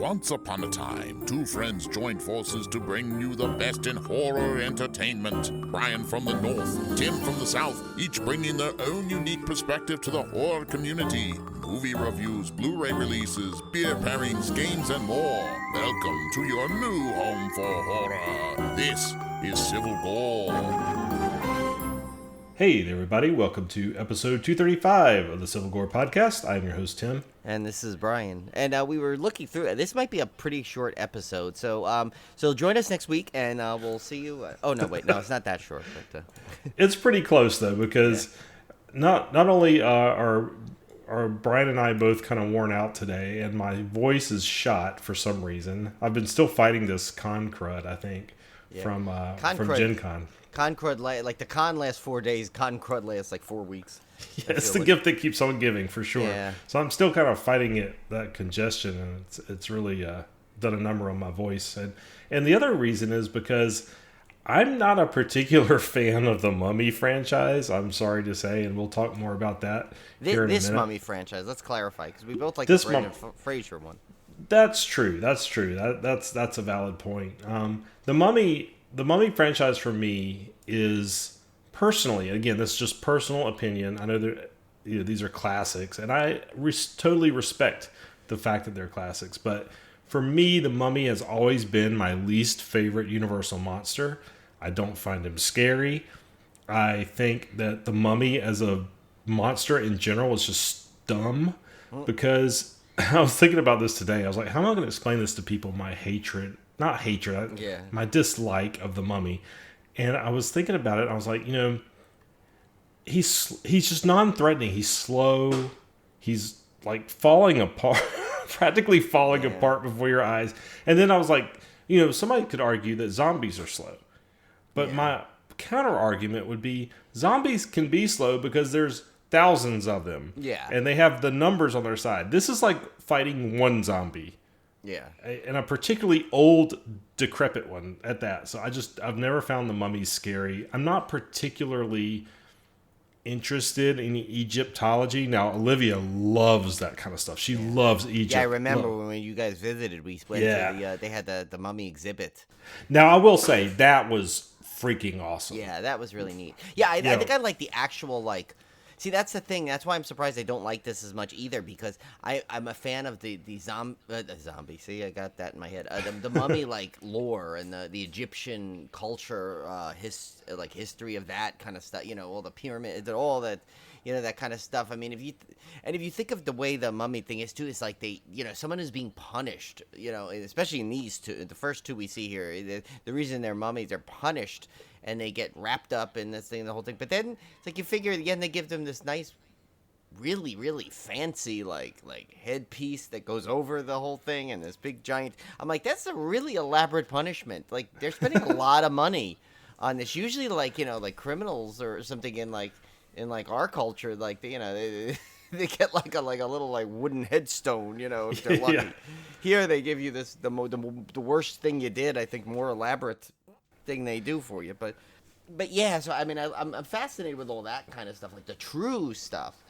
Once upon a time, two friends joined forces to bring you the best in horror entertainment. Brian from the north, Tim from the south, each bringing their own unique perspective to the horror community. Movie reviews, Blu-ray releases, beer pairings, games, and more. Welcome to your new home for horror. This is Civil Gore. Hey there, everybody. Welcome to episode 235 of the Civil Gore podcast. I'm your host, Tim. And this is Brian. And we were looking through it. This might be a pretty short episode. So join us next week, and we'll see you. Oh, no, wait. No, it's not that short. But, It's pretty close, though, because not only are Brian and I both kind of worn out today, and my voice is shot for some reason. I've been still fighting this con crud, I think, from Gen Con. Con crud, like the con lasts 4 days, con crud lasts like 4 weeks. Yeah, it's the gift that keeps on giving, for sure. Yeah. So I'm still kind of fighting that congestion, and it's really done a number on my voice. And the other reason is because I'm not a particular fan of the Mummy franchise, I'm sorry to say, and we'll talk more about that here in a minute. This Mummy franchise, let's clarify, because we both like the Brendan Fraser one. That's true. That's a valid point. The Mummy franchise for me is personally, again, this is just personal opinion. I know that these are classics, and I totally respect the fact that they're classics. But for me, the Mummy has always been my least favorite Universal monster. I don't find him scary. I think that the Mummy as a monster in general is just dumb because I was thinking about this today. I was like, how am I going to explain this to people? My my dislike of the Mummy. And I was thinking about it. I was like, he's just non-threatening. He's slow. He's like falling apart, practically falling apart before your eyes. And then I was like, somebody could argue that zombies are slow. But my counter argument would be zombies can be slow because there's thousands of them. Yeah. And they have the numbers on their side. This is like fighting one zombie. Yeah. And a particularly old, decrepit one at that. So I've never found the Mummy scary. I'm not particularly interested in Egyptology. Now, Olivia loves that kind of stuff. She loves Egypt. Yeah, I remember when you guys visited, we went to they had the Mummy exhibit. Now, I will say, that was freaking awesome. Yeah, that was really neat. Yeah, I think I like the actual, see, that's the thing. That's why I'm surprised I don't like this as much either, because I'm a fan of the zombie. See, I got that in my head. The Mummy lore and the Egyptian culture, history of that kind of stuff. All the pyramids, all that, that kind of stuff. I mean, if you think of the way the Mummy thing is too, it's like they, someone is being punished. Especially in these two, the first two we see here. The reason they're mummies, they're punished. And they get wrapped up in this thing, the whole thing. But then it's like you figure again, they give them this nice, really, really fancy like headpiece that goes over the whole thing, and this big giant. I'm like, that's a really elaborate punishment. Like they're spending a lot of money on this. Usually, like criminals or something in our culture, they get like a little wooden headstone, if they're lucky. Yeah. Here they give you this the worst thing you did. I think more elaborate thing they do for you, but yeah. So I mean, I'm fascinated with all that kind of stuff, like the true stuff.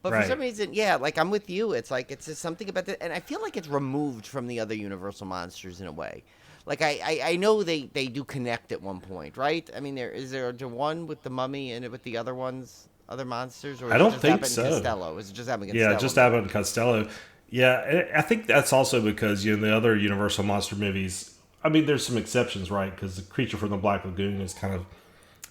But for some reason, I'm with you. It's like it's just something about that, and I feel like it's removed from the other Universal monsters in a way. Like I know they do connect at one point, right? I mean, is there one with the Mummy and with the other monsters, or I don't think so. Costello? Is it just Abbott and Costello? Yeah, just Abbott and Costello. Yeah, I think that's also because in the other Universal monster movies. I mean, there's some exceptions, right? Because the Creature from the Black Lagoon is kind of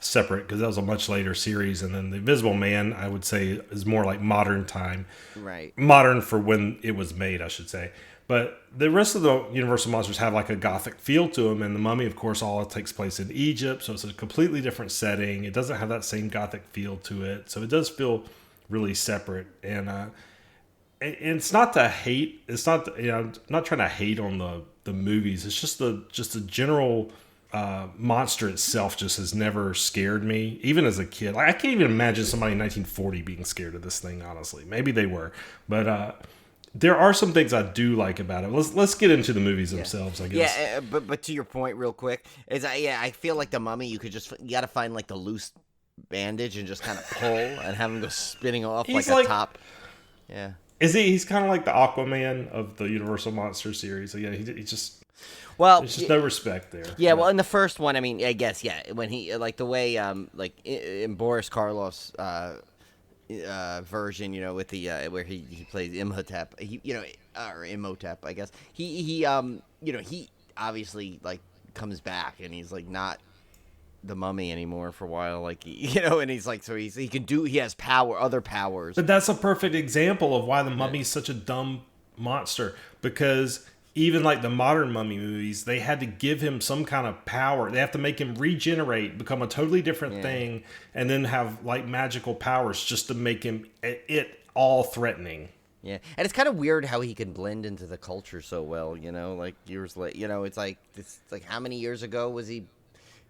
separate because that was a much later series. And then The Invisible Man, I would say, is more like modern time. Right. Modern for when it was made, I should say. But the rest of the Universal monsters have like a gothic feel to them. And the Mummy, of course, all takes place in Egypt. So it's a completely different setting. It doesn't have that same gothic feel to it. So it does feel really separate. And it's not to hate. It's not, I'm not trying to hate on the movies. It's just the general monster itself just has never scared me, even as a kid. I can't even imagine somebody in 1940 being scared of this thing, honestly. Maybe they were, but there are some things I do like about it. Let's get into the movies themselves, I guess. Yeah, but to your point, real quick, I feel like the Mummy, you got to find like the loose bandage and just kind of pull and have him go spinning off like a top. Yeah. Is he? He's kind of like the Aquaman of the Universal Monster series. So yeah, he just. Well, there's just no respect there. Yeah, well, in the first one, I mean, I guess, yeah, when he like the way like in Boris Karloff's version, you know, with the where he plays Imhotep, or Imhotep, I guess. He obviously like comes back and he's like not the mummy anymore for a while, like and he's like, so he has other powers. But that's a perfect example of why the mummy's such a dumb monster, because even like the modern mummy movies, they had to give him some kind of power. They have to make him regenerate, become a totally different thing, and then have like magical powers just to make him all threatening. Yeah, and it's kind of weird how he can blend into the culture so well. Like years later, it's like how many years ago was he?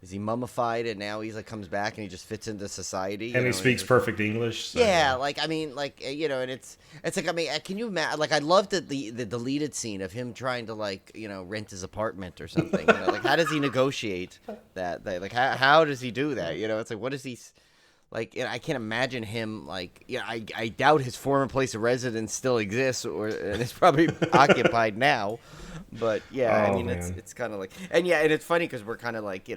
Is he mummified and now he's like comes back and he just fits into society? And he speaks perfect English. So. Yeah, like I mean, like and it's like I mean, can you imagine? Like I loved the deleted scene of him trying to like rent his apartment or something. Like how does he negotiate that? Like how does he do that? It's like what is he? Like I can't imagine him like I doubt his former place of residence still exists and it's probably occupied now. But yeah, I mean it's kind of like and it's funny because we're kind of like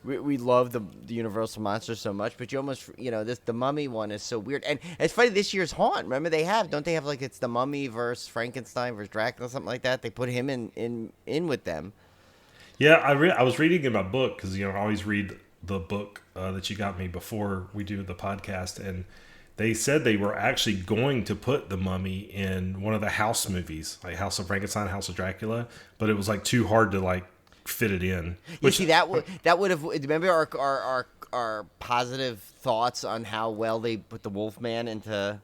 we love the Universal monsters so much, but you almost the Mummy one is so weird. And it's funny, this year's Haunt, remember don't they have like it's the Mummy versus Frankenstein versus Dracula, something like that? They put him in with them. Yeah, I was reading in my book because I always read the book that you got me before we do the podcast, and they said they were actually going to put the Mummy in one of the House movies, like House of Frankenstein, House of Dracula, but it was like too hard to like fit it in. Which, you see, that would have. Remember our positive thoughts on how well they put the Wolfman into.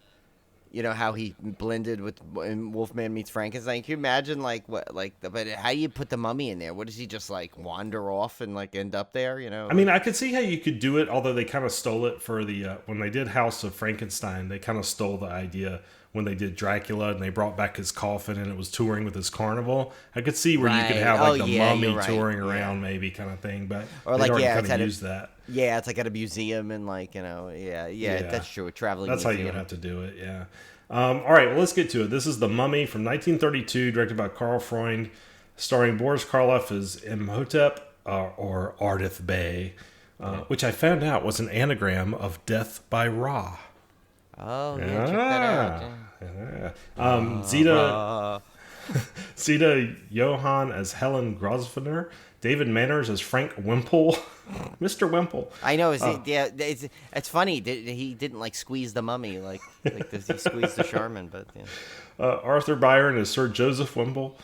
How he blended with Wolfman meets Frankenstein. Can you imagine but how do you put the Mummy in there? What does he just like wander off and like end up there? I mean, I could see how you could do it, although they kind of stole it for the when they did House of Frankenstein. They kind of stole the idea when they did Dracula and they brought back his coffin and it was touring with his carnival. I could see where you could have like the Mummy touring around, maybe kind of thing, but or like kind of use that. Yeah, it's like at a museum and like that's true. Traveling. That's museum. How you would have to do it. Yeah. All right, well, let's get to it. This is The Mummy from 1932, directed by Karl Freund, starring Boris Karloff as Imhotep or Ardith Bey, which I found out was an anagram of Death by Ra. Oh, yeah, check that out. Yeah. Zita Johann as Helen Grosvenor, David Manners as Frank Wimple, Mr. Wimple. I know. It's funny. He didn't like squeeze the Mummy like he squeezed the Charmin, but yeah. Arthur Byron as Sir Joseph Wimple,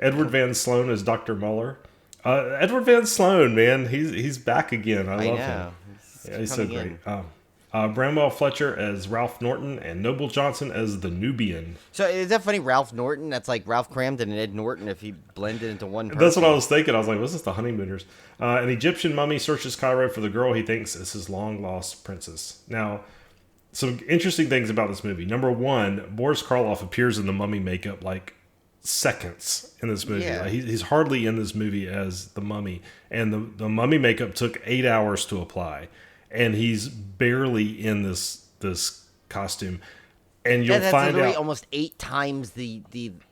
Edward Van Sloan as Dr. Muller. Edward Van Sloan, man, he's back again. I love him. He's so great. Bramwell Fletcher as Ralph Norton and Noble Johnson as the Nubian. So is that funny? Ralph Norton? That's like Ralph Cramden and Ed Norton if he blended into one person. That's what I was thinking. I was like, what's this, the Honeymooners? An Egyptian mummy searches Cairo for the girl he thinks is his long-lost princess. Now, some interesting things about this movie. Number one, Boris Karloff appears in the mummy makeup like seconds in this movie. Yeah. Like, he's hardly in this movie as the mummy. And the mummy makeup took 8 hours to apply. And he's barely in this costume, and you'll find out almost 8 times the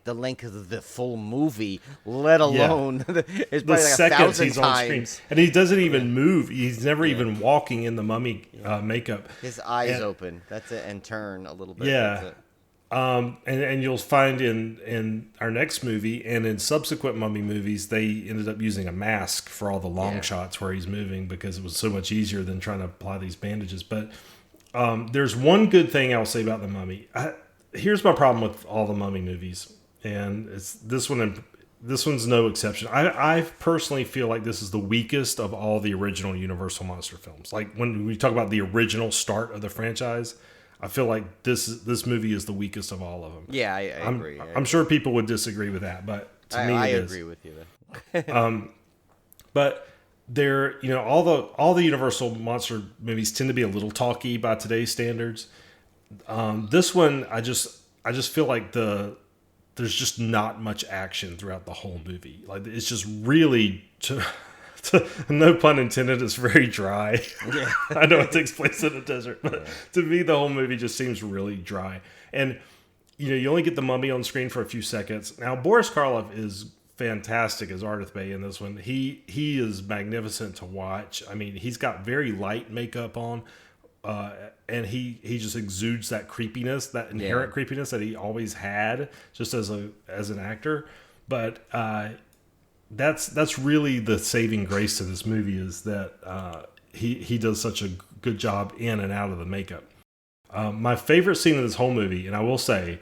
length of the full movie. Let alone it's the like seconds 1,000 he's times. on screen, and he doesn't even move. He's never even walking in the mummy makeup. His eyes open. That's it, and turn a little bit. Yeah. That's it. And you'll find in our next movie and in subsequent mummy movies, they ended up using a mask for all the long shots where he's moving because it was so much easier than trying to apply these bandages. But there's one good thing I'll say about the Mummy. Here's my problem with all the mummy movies, and it's this one. And this one's no exception. I personally feel like this is the weakest of all the original Universal monster films. Like when we talk about the original start of the franchise, I feel like this movie is the weakest of all of them. Yeah, I agree. I'm sure people would disagree with that, but to me, I it agree is. with you. But they're all the Universal monster movies tend to be a little talky by today's standards. This one, I just feel like there's just not much action throughout the whole movie. Like it's just really. No pun intended, it's very dry. Yeah. I know it takes place in a desert, but to me, the whole movie just seems really dry. And you only get the mummy on screen for a few seconds. Now, Boris Karloff is fantastic as Ardith Bey in this one. He is magnificent to watch. I mean, he's got very light makeup on, and he just exudes that creepiness, that inherent creepiness that he always had, just as an actor. But that's really the saving grace to this movie, is that he does such a good job in and out of the makeup. My favorite scene in this whole movie, and I will say,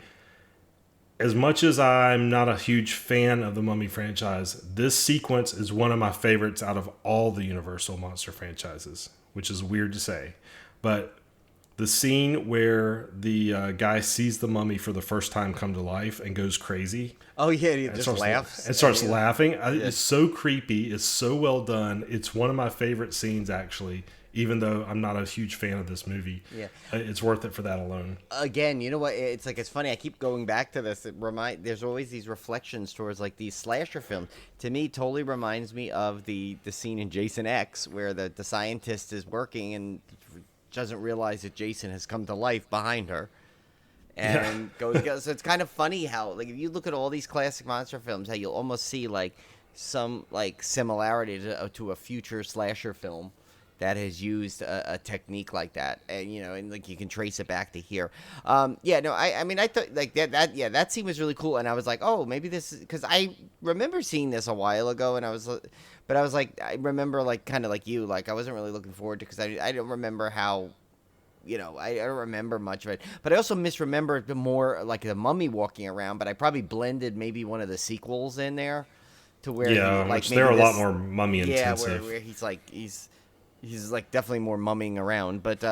as much as I'm not a huge fan of the Mummy franchise, this sequence is one of my favorites out of all the Universal monster franchises, which is weird to say. But the scene where the guy sees the mummy for the first time come to life and goes crazy. Oh, yeah, he just laughs. And starts laughing. It's so creepy. It's so well done. It's one of my favorite scenes, actually. Even though I'm not a huge fan of this movie, it's worth it for that alone. Again, you know what? It's funny. I keep going back to this. There's always these reflections towards like these slasher films. To me, totally reminds me of the scene in Jason X where the scientist is working and doesn't realize that Jason has come to life behind her, and goes. So it's kind of funny how, like, if you look at all these classic monster films, how you'll almost see like some like similarity to a future slasher film that has used a technique like that, and like you can trace it back to here. I mean, I thought like that scene was really cool, and I was like, oh, maybe this is, because I remember seeing this a while ago, and I was like, I remember like kind of like you, like I wasn't really looking forward to, because I don't remember how. I don't remember much of it, but I also misremember the more like the mummy walking around. But I probably blended maybe one of the sequels in there to where which they're a lot more mummy intensive. Where he's like definitely more mumming around, but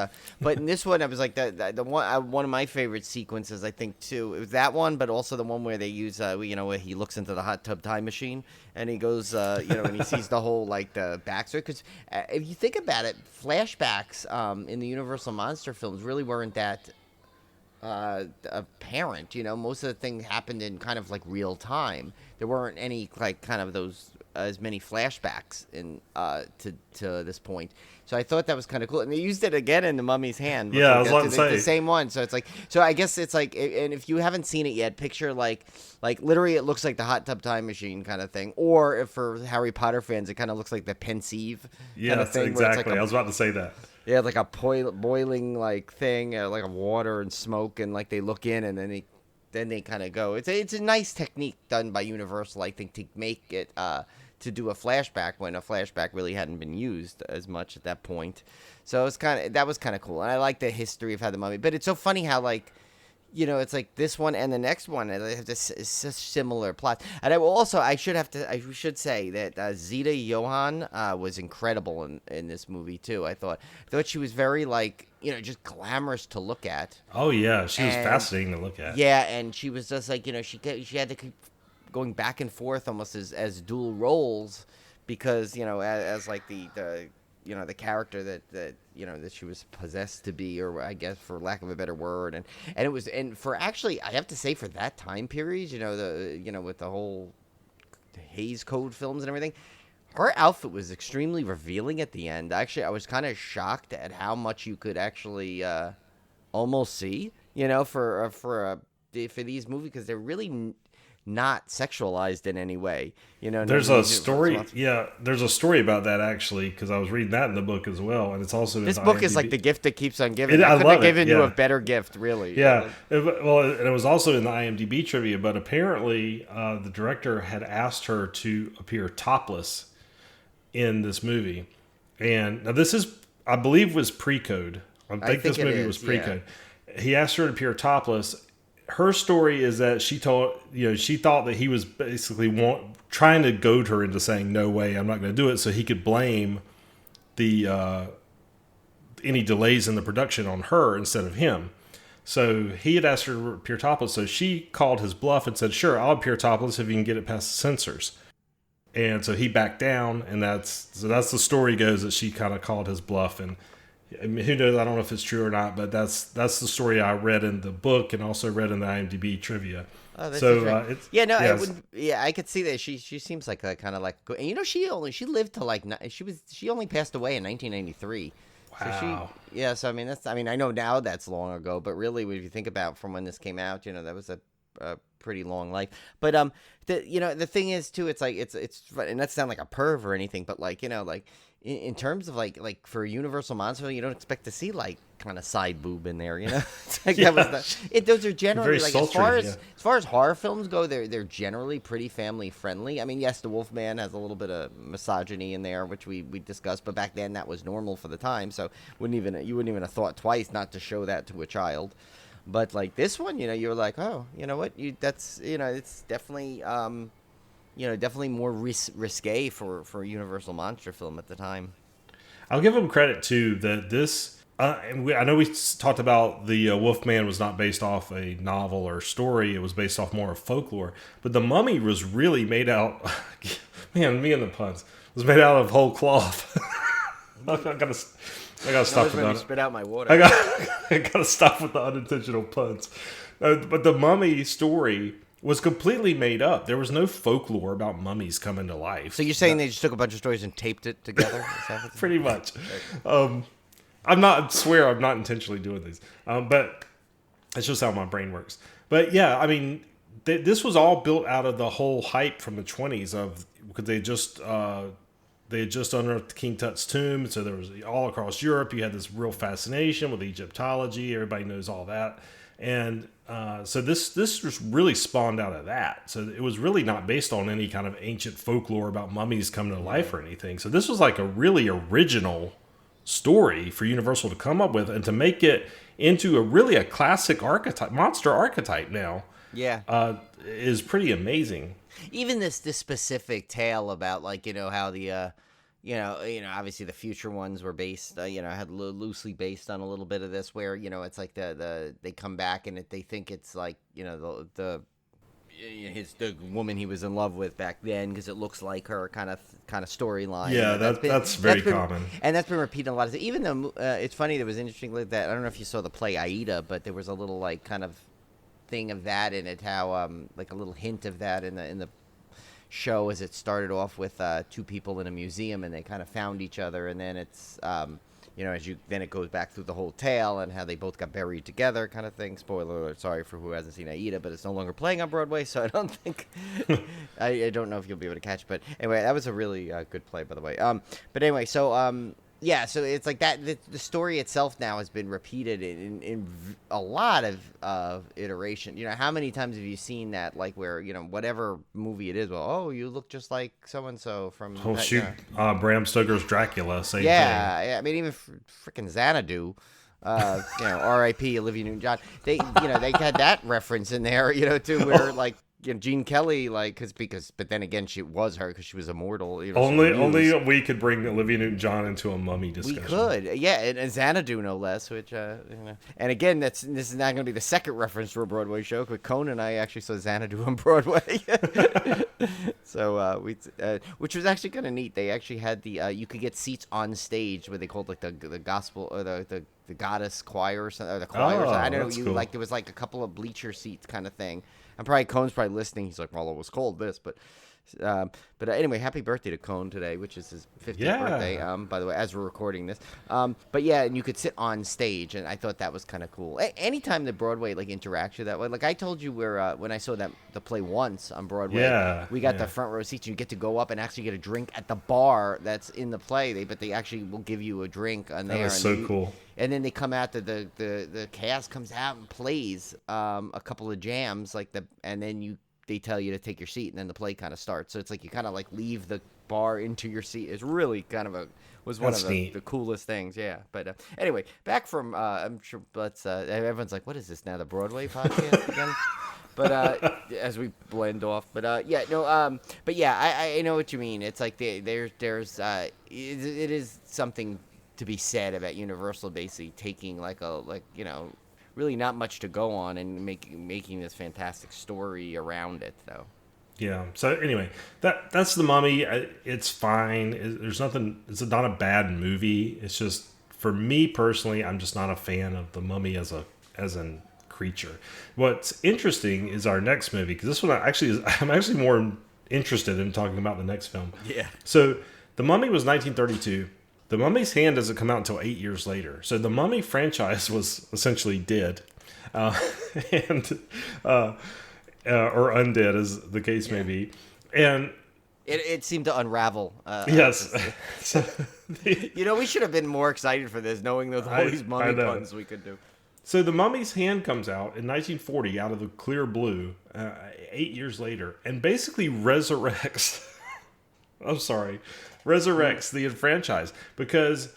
in this one, I was like the one of my favorite sequences, I think too. It was that one, but also the one where they use where he looks into the hot tub time machine and he goes and he sees the whole like the backstory. Because if you think about it, flashbacks in the Universal monster films really weren't that apparent. Most of the thing happened in kind of like real time. There weren't any like kind of those as many flashbacks in to this point, so I thought that was kind of cool, and they used it again in The Mummy's Hand. Yeah, I was about to say the same one. So it's like, so I guess it's like, and if you haven't seen it yet, picture like literally it looks like the hot tub time machine kind of thing, or if for Harry Potter fans, it kind of looks like the Pensieve kind of thing. Exactly. Like I was about to say that. Yeah, like a boiling like thing, like a water and smoke, and like they look in, and then they kind of go. It's a nice technique done by Universal, I think, to make it to do a flashback when a flashback really hadn't been used as much at that point. So that was kind of cool, and I like the history of how the mummy. But it's so funny how like, it's like this one and the next one, they have this such similar plot. And I should say that Zeta Johann was incredible in this movie too. I thought she was very like, just glamorous to look at. Oh yeah, she was fascinating to look at. Yeah, and she was just like, she had to keep going back and forth almost as dual roles, because as like the character that she was possessed to be, or I guess for lack of a better word, and it was, and for actually I have to say, for that time period, with the whole Hays Code films and everything, her outfit was extremely revealing at the end. Actually, I was kind of shocked at how much you could actually almost see, for these movies, because they're really not sexualized in any way. There's a story. Yeah, there's a story about that, actually, because I was reading that in the book as well, and it's also this in book IMDb. Is like the gift that keeps on giving. I couldn't have given you a better gift, really. Yeah, and it was also in the IMDb trivia, but apparently the director had asked her to appear topless in this movie, and now this is, I believe, was pre-code. I think this movie was pre-code. Yeah. He asked her to appear topless. Her story is that she thought that he was basically trying to goad her into saying, no way, I'm not going to do it, so he could blame the any delays in the production on her instead of him. So he had asked her to appear topless, so she called his bluff and said, sure, I'll appear topless if you can get it past the censors. And so he backed down, and that's the story goes, that she kind of called his bluff. And I mean, who knows? I don't know if it's true or not, but that's the story I read in the book and also read in the IMDb trivia. Oh, that's I could see that she seems like a kind of like, and she lived to like, she only passed away in 1993. Wow. So I mean, I know now that's long ago, but really, if you think about from when this came out, that was a pretty long life. But the thing is too, it's like it's and that sound like a perv or anything, but like like in terms of like for a Universal monster film, you don't expect to see like kind of side boob in there, It's like those are generally very like sultry, as far as horror films go, they're generally pretty family friendly. I mean, yes, the Wolfman has a little bit of misogyny in there, which we discussed, but back then that was normal for the time, so you wouldn't even have thought twice not to show that to a child. But like this one, you're like, oh, you know what? It's definitely, definitely more risque for a Universal monster film at the time. I'll give them credit too that this. I know we talked about the Wolfman was not based off a novel or story; it was based off more of folklore. But the Mummy was really made out. Man, me and the puns was made out of whole cloth. I gotta stop with that. Spit out my water. I gotta stop with the unintentional puns. But the Mummy story was completely made up. There was no folklore about mummies coming to life. So you're saying they just took a bunch of stories and taped it together? Pretty much. I'm not intentionally doing these, but it's just how my brain works. But yeah, I mean, this was all built out of the whole hype from the 20s because they had just unearthed King Tut's tomb, so there was all across Europe. You had this real fascination with Egyptology. Everybody knows all that, and so this just really spawned out of that. So it was really not based on any kind of ancient folklore about mummies coming to life or anything. So this was like a really original story for Universal to come up with and to make it into a classic archetype, monster archetype now. Yeah, is pretty amazing. Even this specific tale about like how the obviously the future ones were based had loosely based on a little bit of this where it's like they come back and they think it's like the woman he was in love with back then because it looks like her kind of storyline. Yeah, that's very common, and that's been repeated a lot. Even though it's funny, there was interesting like that. I don't know if you saw the play Aida, but there was a little like kind of thing of that in it. How like a little hint of that in the show as it started off with two people in a museum and they kind of found each other, and then it's then it goes back through the whole tale and how they both got buried together kind of thing. Spoiler alert, sorry for who hasn't seen Aida, but it's no longer playing on Broadway, so I don't think I don't know if you'll be able to catch, but anyway, that was a really good play, by the way. But anyway, so yeah, so it's like that. The story itself now has been repeated in a lot of iteration. How many times have you seen that? Like where whatever movie it is, well, oh, you look just like so and so from. Oh shoot, Bram Stoker's Dracula. Same thing. Yeah. I mean, even freaking Xanadu. R.I.P. Olivia Newton-John. They had that reference in there, too, where like. Gene Kelly, like, but then again, she was her because she was immortal. Only we could bring Olivia Newton-John into a mummy discussion. We could, yeah, and Xanadu no less. Which, and again, this is not going to be the second reference to a Broadway show. Because Conan and I actually saw Xanadu on Broadway, so which was actually kind of neat. They actually had you could get seats on stage where they called like the gospel or the goddess choir or something, or the choir. I don't know. Cool. Like there was like a couple of bleacher seats kind of thing. And Cone's probably listening. He's like, well, it was called this, but anyway, happy birthday to Cone today, which is his 50th birthday. By the way, as we're recording this. But yeah, and you could sit on stage, and I thought that was kind of cool. Anytime the Broadway like interacts with that way, like I told you, where when I saw the play once on Broadway, we got the front row seats. You get to go up and actually get a drink at the bar that's in the play. But they actually will give you a drink on there. That was so cool. And then they come out, the cast comes out and plays a couple of jams, and then they tell you to take your seat, and then the play kind of starts. So it's like you kind of like leave the bar into your seat. It's really kind of was one of the coolest things, yeah. But anyway, back from I'm sure everyone's like, what is this now, the Broadway podcast again? But as we blend off, but but yeah, I know what you mean. It's like there's it is something to be said about Universal basically taking really not much to go on and making this fantastic story around it, though. Yeah. So anyway, that's The Mummy. It's fine. There's nothing. It's not a bad movie. It's just for me personally, I'm just not a fan of The Mummy as a creature. What's interesting is our next movie, because this one I'm actually more interested in talking about the next film. Yeah. So The Mummy was 1932. The Mummy's Hand doesn't come out until 8 years later. So the Mummy franchise was essentially dead. And or undead, as the case may be. And it seemed to unravel. Yes. We should have been more excited for this, knowing that all these mummy puns we could do. So The Mummy's Hand comes out in 1940 out of the clear blue, 8 years later, and basically resurrects the franchise, because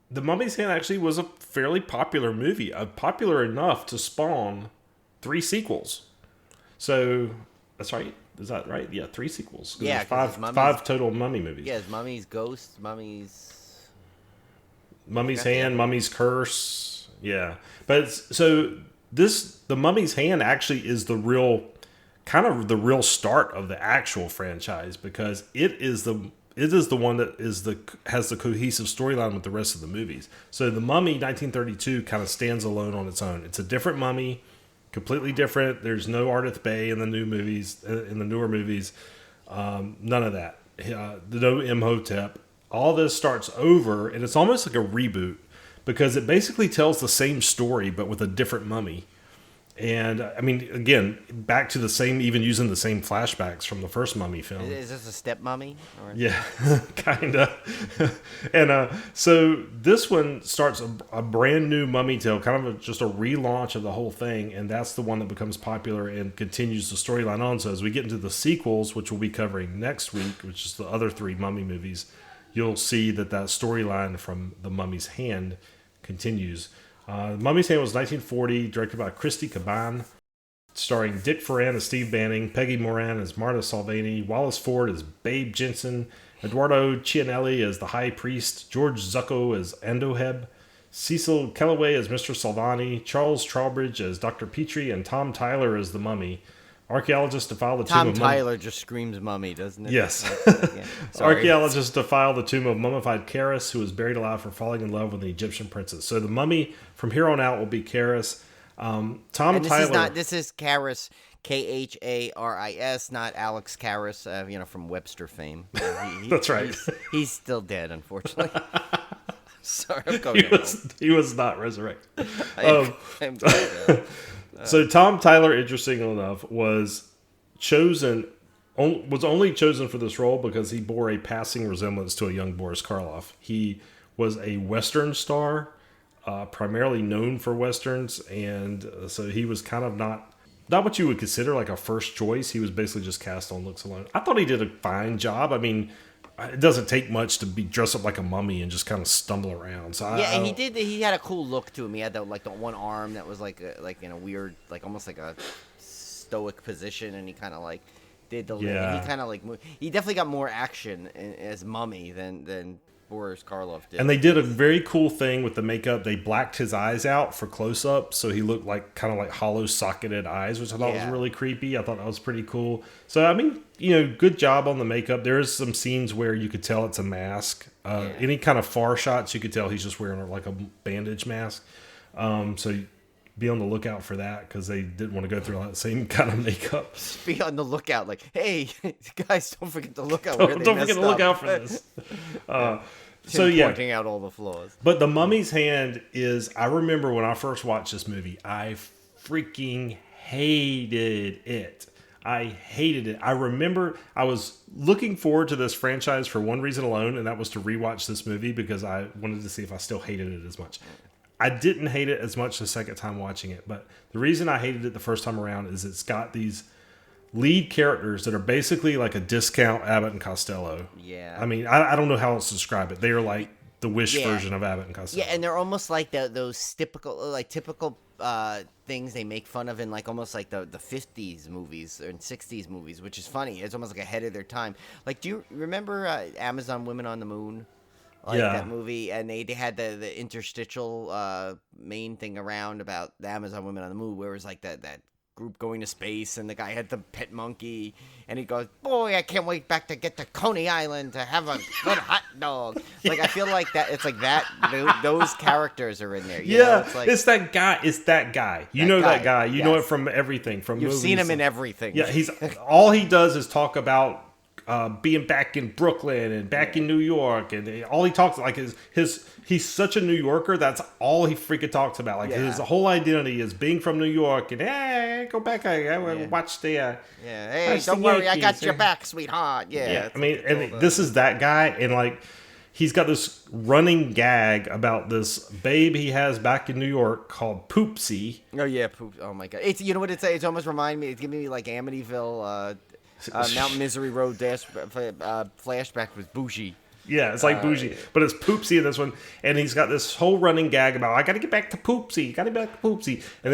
The Mummy's Hand actually was a fairly popular movie, popular enough to spawn 3 sequels. So, that's right. Is that right? Yeah, 3 sequels. Yeah, five total Mummy movies. Yeah, Mummy's Ghost, Mummy's Hand, Mummy's Curse. Yeah. But The Mummy's Hand actually is the real start of the actual franchise, because it is the one that has the cohesive storyline with the rest of the movies. So The Mummy 1932 kind of stands alone on its own. It's a different mummy, completely different. There's no Ardith Bay in the newer movies. None of that. No Imhotep. All this starts over, and it's almost like a reboot, because it basically tells the same story but with a different mummy. And I mean, again, back to the same, even using the same flashbacks from the first Mummy film. Is this a step mummy? Yeah, kind of. And so this one starts a brand new Mummy tale, kind of just a relaunch of the whole thing, and that's the one that becomes popular and continues the storyline on. So as we get into the sequels, which we'll be covering next week, which is the other 3 Mummy movies, you'll see that storyline from The Mummy's Hand continues. Mummy's Hand was 1940, directed by Christy Caban, starring Dick Foran as Steve Banning, Peggy Moran as Marta Salvini, Wallace Ford as Babe Jensen, Eduardo Cianelli as the High Priest, George Zucco as Andoheb, Cecil Kellaway as Mr. Salvani, Charles Trowbridge as Dr. Petrie, and Tom Tyler as the Mummy. Archaeologists defile the tomb of Tyler just screams mummy, doesn't it? Yes. Archaeologists defile the tomb of mummified Karis, who was buried alive for falling in love with an Egyptian princess. So the mummy from here on out will be Karis. Tyler. This is Karis, Kharis, not Alex Karras, from Webster fame. That's right. He's still dead, unfortunately. Sorry, I'm going he was not resurrected. I'm going So Tom Tyler, interestingly enough, was only chosen for this role because he bore a passing resemblance to a young Boris Karloff. He was a Western star, primarily known for Westerns, and so he was kind of not what you would consider like a first choice. He was basically just cast on looks alone. I thought he did a fine job. I mean, it doesn't take much to be dressed up like a mummy and just kind of stumble around. So and he did. He had a cool look to him. He had the one arm that was like in a weird, like almost like a stoic position, and he kind of like did the. Yeah. He kind of like moved. He definitely got more action as mummy than Boris Karloff did. And they did a very cool thing with the makeup. They blacked his eyes out for close up, so he looked like kind of like hollow socketed eyes, which I thought was really creepy. I thought that was pretty cool. So I mean, good job on the makeup. There's some scenes where you could tell it's a mask. Any kind of far shots, you could tell he's just wearing like a bandage mask. So be on the lookout for that, because they didn't want to go through all that same kind of makeup. Be on the lookout, like, hey, guys, don't forget to look out. Don't forget to look out for this. Pointing out all the flaws. But The Mummy's Hand is, I remember when I first watched this movie, I freaking hated it. I hated it. I remember I was looking forward to this franchise for one reason alone, and that was to rewatch this movie because I wanted to see if I still hated it as much. I didn't hate it as much the second time watching it, but the reason I hated it the first time around is it's got these lead characters that are basically like a discount Abbott and Costello. Yeah. I mean, I don't know how else to describe it. They are like the Wish version of Abbott and Costello. Yeah, and they're almost like those typical things they make fun of in like almost like the 50s movies and 60s movies, which is funny. It's almost like ahead of their time. Like, do you remember Amazon Women on the Moon? That movie, and they had the interstitial main thing around about the Amazon Women on the Moon, where it was like that group going to space, and the guy had the pet monkey, and he goes, boy, I can't wait back to get to Coney Island to have a good hot dog. Like, I feel like that, it's like that, those characters are in there. It's that guy. It's that guy. You know that guy. You know it from everything, from You've movies. Seen him in everything. Yeah, all he does is talk about being back in Brooklyn and back in New York, and all he talks like he's such a New Yorker. That's all he freaking talks about. Like his whole identity is being from New York, and hey, go back, watch the Hey, don't worry, Yankees. I got your back, sweetheart. Yeah. I mean, and this is that guy, and like he's got this running gag about this babe he has back in New York called Poopsie. Oh yeah, oh my god, it's what it's almost remind me. It's giving me like Amityville. Mount Misery Road flashback with Bougie. Yeah, it's like Bougie, but it's Poopsie in this one, and he's got this whole running gag about I got to get back to Poopsie, and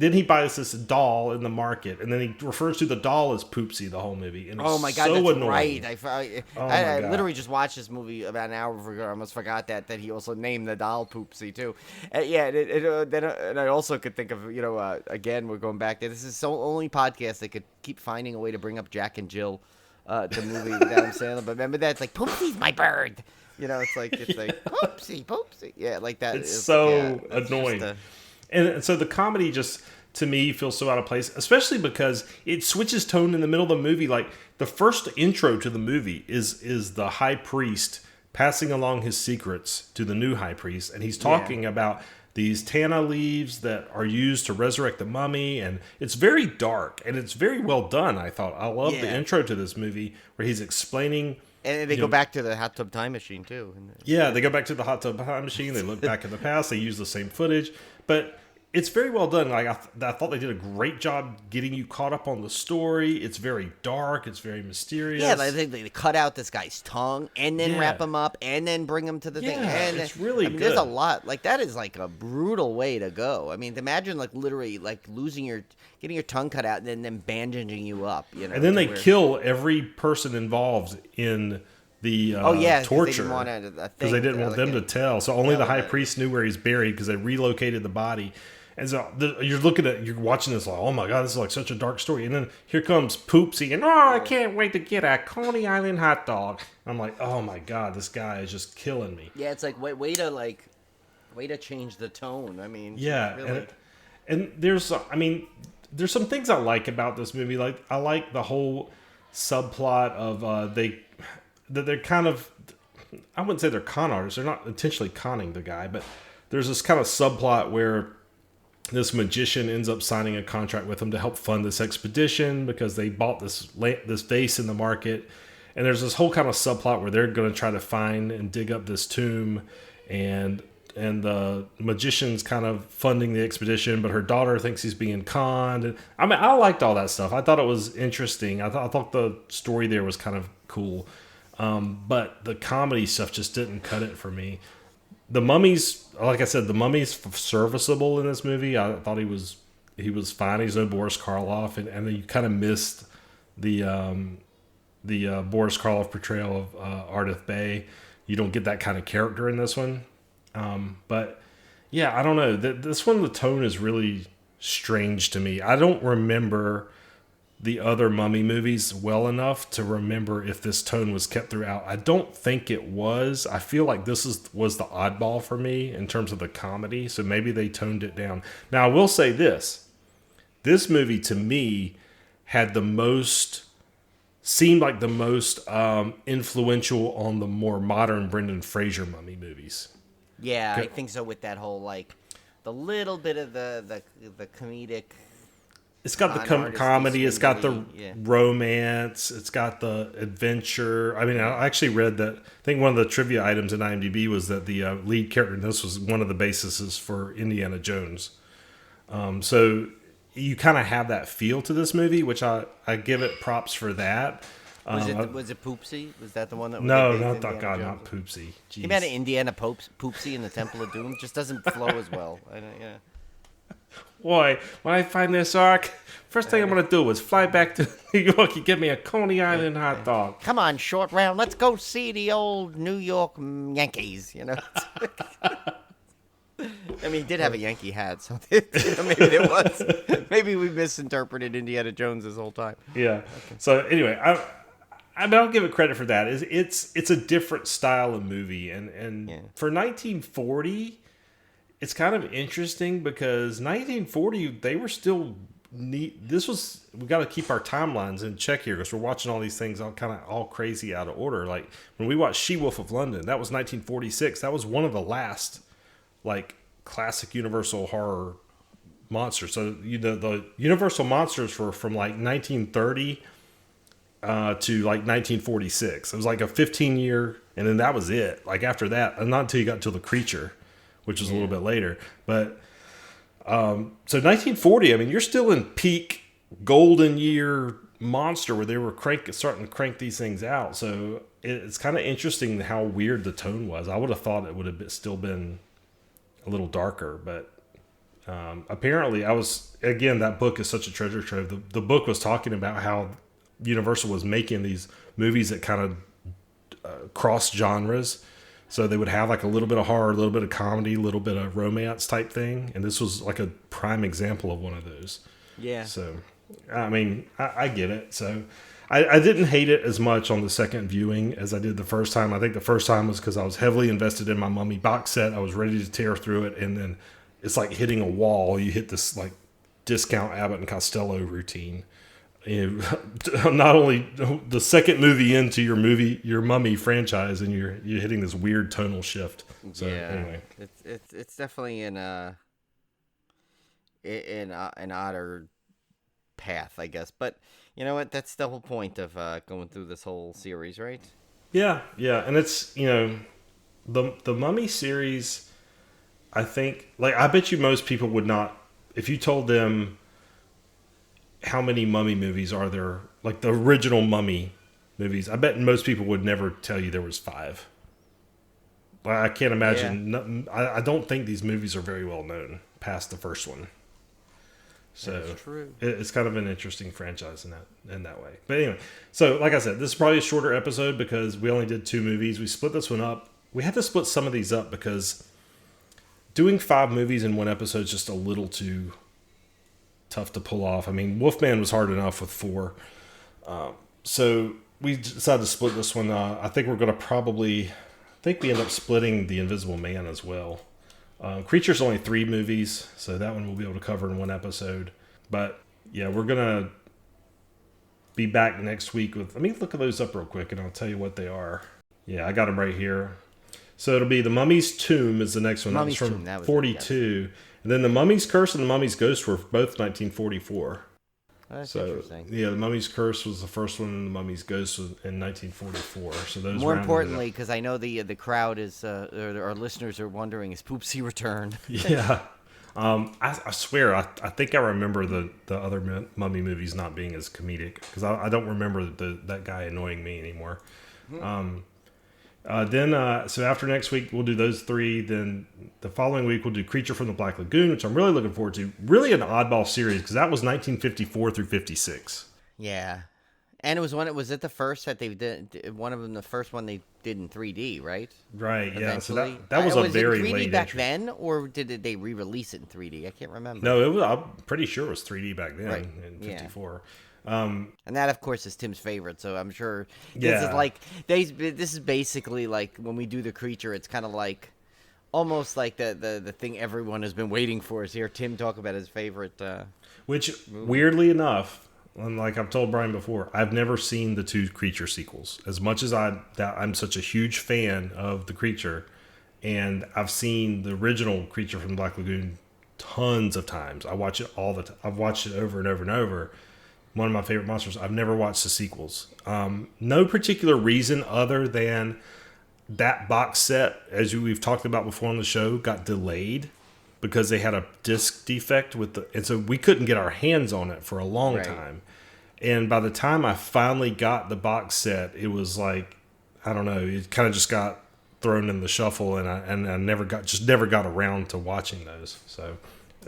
then he buys this doll in the market, and then he refers to the doll as Poopsie the whole movie. And oh my god, so that's annoying. right! I literally just watched this movie about an hour ago. I almost forgot that he also named the doll Poopsie too. And I also could think of again we're going back there. This is the only podcast that could keep finding a way to bring up Jack and Jill. The movie that I'm saying, but remember that it's like Poopsie's my bird. It's like Poopsie. Yeah, like that. It's so annoying. And so the comedy just to me feels so out of place, especially because it switches tone in the middle of the movie. Like the first intro to the movie is the high priest passing along his secrets to the new high priest, and he's talking about these tanna leaves that are used to resurrect the mummy, and it's very dark, and it's very well done, I thought. I love the intro to this movie, where he's explaining... And they go back to the hot tub time machine, too. Yeah, they go back to the hot tub time machine, they look back in the past, they use the same footage, but it's very well done. Like I thought they did a great job getting you caught up on the story. It's very dark. It's very mysterious. Yeah, I think they cut out this guy's tongue and then wrap him up and then bring him to the thing. And it's really good. There's a lot. Like that is like a brutal way to go. I mean, imagine like literally like getting your tongue cut out and then bandaging you up. And then they kill every person involved in the torture because they didn't want them to tell. So only the high priest knew where he's buried because they relocated the body. And so you're watching this like, oh my god, this is like such a dark story. And then here comes Poopsie, and I can't wait to get a Coney Island hot dog. I'm like, oh my god, this guy is just killing me. Yeah, it's like way to change the tone. I mean, really... and there's some things I like about this movie. Like I like the whole subplot of they're kind of, I wouldn't say they're con artists. They're not intentionally conning the guy, but there's this kind of subplot where this magician ends up signing a contract with him to help fund this expedition because they bought this vase in the market. And there's this whole kind of subplot where they're going to try to find and dig up this tomb, and the magician's kind of funding the expedition, but her daughter thinks he's being conned. And, I mean, I liked all that stuff. I thought it was interesting. I thought the story there was kind of cool. But the comedy stuff just didn't cut it for me. The mummy's, like I said, the mummy's serviceable in this movie. I thought he was fine. He's no Boris Karloff, and then you kind of missed the Boris Karloff portrayal of Ardith Bay. You don't get that kind of character in this one. But yeah, I don't know. This one, the tone is really strange to me. I don't remember the other Mummy movies well enough to remember if this tone was kept throughout. I don't think it was. I feel like this was the oddball for me in terms of the comedy, so maybe they toned it down. Now, I will say this. This movie, to me, seemed like the most influential on the more modern Brendan Fraser Mummy movies. Yeah, I think so, with that whole, like, the little bit of the comedic... It's got the comedy, it's got the romance, it's got the adventure. I mean, I actually read that, I think one of the trivia items in IMDb was that the lead character in this was one of the bases for Indiana Jones. So you kind of have that feel to this movie, which I give it props for that. Was it Poopsie? Was that the one that was... No, not Poopsie. Jeez. He had an Indiana Poopsie in the Temple of Doom. Just doesn't flow as well. Boy, when I find this ark, first thing I'm going to do is fly back to New York and get me a Coney Island hot dog. Come on, short round. Let's go see the old New York Yankees, I mean, he did have a Yankee hat, so maybe it was. Maybe we misinterpreted Indiana Jones this whole time. Yeah. Okay. So anyway, I'll give it credit for that. It's a different style of movie, and for 1940... It's kind of interesting because 1940, they were still neat. We got to keep our timelines in check here because we're watching all these things all crazy out of order. Like when we watched She-Wolf of London, that was 1946. That was one of the last like classic Universal horror monsters. So the Universal monsters were from like 1930 to like 1946. It was like a 15-year, and then that was it. Like after that, and not until you got to the Creature, which was a little bit later. But so 1940, I mean, you're still in peak golden year monster where they were starting to crank these things out. So it's kind of interesting how weird the tone was. I would have thought it would have still been a little darker, but apparently that book is such a treasure trove. The book was talking about how Universal was making these movies that kind of cross genres. So they would have like a little bit of horror, a little bit of comedy, a little bit of romance type thing. And this was like a prime example of one of those. Yeah. So, I mean, I get it. So I didn't hate it as much on the second viewing as I did the first time. I think the first time was because I was heavily invested in my Mummy box set. I was ready to tear through it. And then it's like hitting a wall. You hit this like discount Abbott and Costello routine. Not only the second movie into your Mummy franchise, and you're hitting this weird tonal shift. So anyway, it's definitely an odder path, I guess. But you know what? That's the whole point of going through this whole series, right? Yeah, and it's the Mummy series. I think, like, I bet you most people would not, if you told them how many Mummy movies are there, like the original Mummy movies, I bet most people would never tell you there was 5. I can't imagine. Yeah. I don't think these movies are very well known past the first one. So that's true. It's kind of an interesting franchise in that way. But anyway, so like I said, this is probably a shorter episode because we only did 2 movies. We split this one up. We had to split some of these up because doing 5 movies in one episode is just a little too tough to pull off. I mean, Wolfman was hard enough with 4. So we decided to split this one. I think we're going to we end up splitting The Invisible Man as well. Creature's only 3 movies, so that one we'll be able to cover in one episode. But yeah, we're going to be back next week with, let me look at those up real quick and I'll tell you what they are. Yeah, I got them right here. So it'll be The Mummy's Tomb is the next one. Mummy's Tomb, that was 42. And then The Mummy's Curse and The Mummy's Ghost were both 1944. That's interesting. Yeah, The Mummy's Curse was the first one, and The Mummy's Ghost was in 1944. So those. More importantly, because I know the crowd is, or our listeners are wondering, is Poopsie returned? Yeah, I swear, I think I remember the other Mummy movies not being as comedic because I don't remember that guy annoying me anymore. So after next week, we'll do those 3. Then the following week, we'll do Creature from the Black Lagoon, which I'm really looking forward to. Really an oddball series because that was 1954 through 56. Yeah. And was it the first that they did, one of them, the first one they did in 3D, right? Right, eventually? Yeah. So that was a very late 3D back entry. then, or did they re-release it in 3D? I can't remember. No, I'm pretty sure it was 3D back then in 54. Yeah. And that, of course, is Tim's favorite. So I'm sure this is like this is basically like when we do the Creature. It's kind of like almost like the thing everyone has been waiting for is hear Tim talk about his favorite. Which movie. Weirdly enough, and like I've told Brian before, I've never seen the 2 Creature sequels. As much as I'm such a huge fan of the Creature, and I've seen the original Creature from the Black Lagoon tons of times. I watch it all the time. I've watched it over and over and over. One of my favorite monsters. I've never watched the sequels. No particular reason other than that box set, as we've talked about before on the show, got delayed because they had a disc defect and so we couldn't get our hands on it for a long time. And by the time I finally got the box set, it was like, I don't know, it kind of just got thrown in the shuffle, and I never got around to watching those. So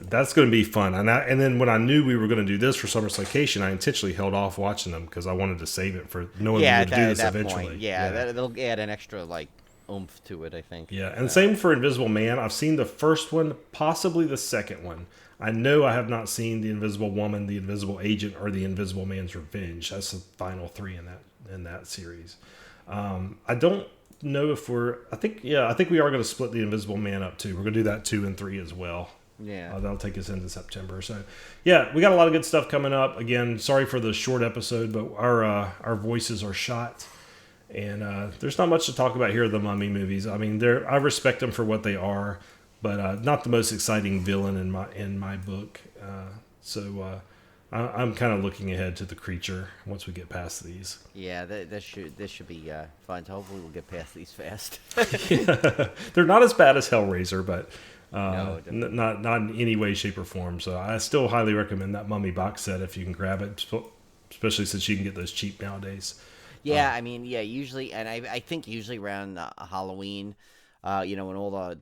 that's going to be fun. And then when I knew we were going to do this for Summer SLAYCATION, I intentionally held off watching them because I wanted to save it for knowing we would do this eventually. Point. That'll add an extra oomph to it, I think. Yeah, and same for Invisible Man. I've seen the first one, possibly the second one. I know I have not seen The Invisible Woman, The Invisible Agent, or The Invisible Man's Revenge. That's the final 3 in that series. I don't know if I think we are going to split The Invisible Man up too. We're going to do that 2 and 3 as well. Yeah. That'll take us into September. So, yeah, we got a lot of good stuff coming up. Again, sorry for the short episode, but our voices are shot. And there's not much to talk about here of the Mummy movies. I mean, I respect them for what they are, but not the most exciting villain in my book. So I'm kind of looking ahead to the Creature once we get past these. Yeah, this should be fun. So hopefully we'll get past these fast. Yeah. They're not as bad as Hellraiser, but No, not in any way, shape, or form. So I still highly recommend that Mummy box set if you can grab it, especially since you can get those cheap nowadays. Yeah, I mean, yeah, usually, and I think usually around Halloween, when all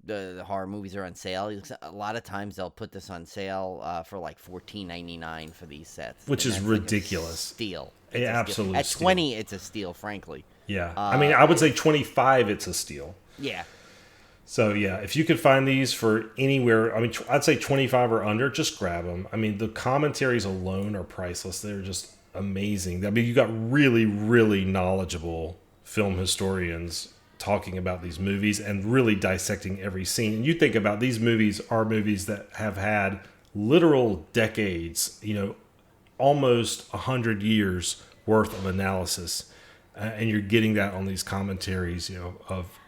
the horror movies are on sale, a lot of times they'll put this on sale for like $14.99 for these sets, which is ridiculous. Like steal. Absolute At steal. 20, it's a steal, frankly. Yeah, I mean, I would say 25, it's a steal. Yeah. So, yeah, if you could find these for anywhere, I mean, I'd say 25 or under, just grab them. I mean, the commentaries alone are priceless. They're just amazing. I mean, you got really, really knowledgeable film historians talking about these movies and really dissecting every scene. And you think about these movies are movies that have had literal decades, almost 100 years worth of analysis. And you're getting that on these commentaries, of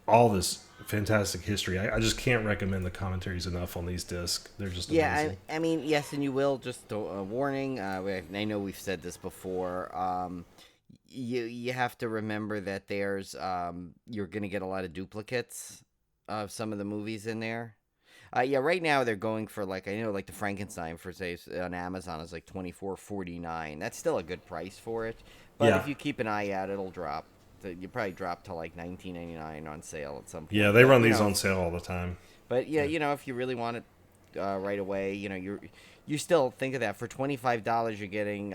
all this fantastic history. I just can't recommend the commentaries enough on these discs. They're just amazing. Yeah, I mean, yes, and you will. Just a warning. I know we've said this before. You have to remember that there's you're going to get a lot of duplicates of some of the movies in there. Yeah, right now they're going for like the Frankenstein for say on Amazon is like $24.49. That's still a good price for it. But if you keep an eye out, it'll drop. You probably drop to like $19.99 on sale at some point. Yeah, they run these on sale all the time. But yeah, if you really want it right away, you still think of that for $25. You're getting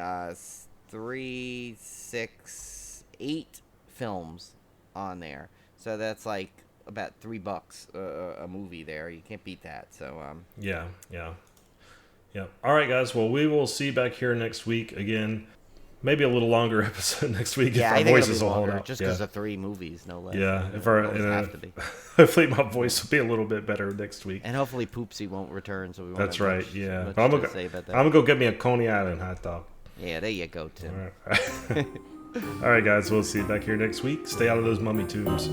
3, 6, 8 films on there. So that's like about $3 a movie there. You can't beat that. So yeah. All right, guys. Well, we will see you back here next week again. Maybe a little longer episode next week if our voices will hold out. Just because of 3 movies, no less. Yeah, have to be. Hopefully my voice will be a little bit better next week. And hopefully Poopsie won't return, so we won't. That's have right. much, Yeah, much I'm gonna go get me a Coney Island hot dog. Yeah, there you go, Tim. All right, all right, guys. We'll see you back here next week. Stay out of those mummy tubes.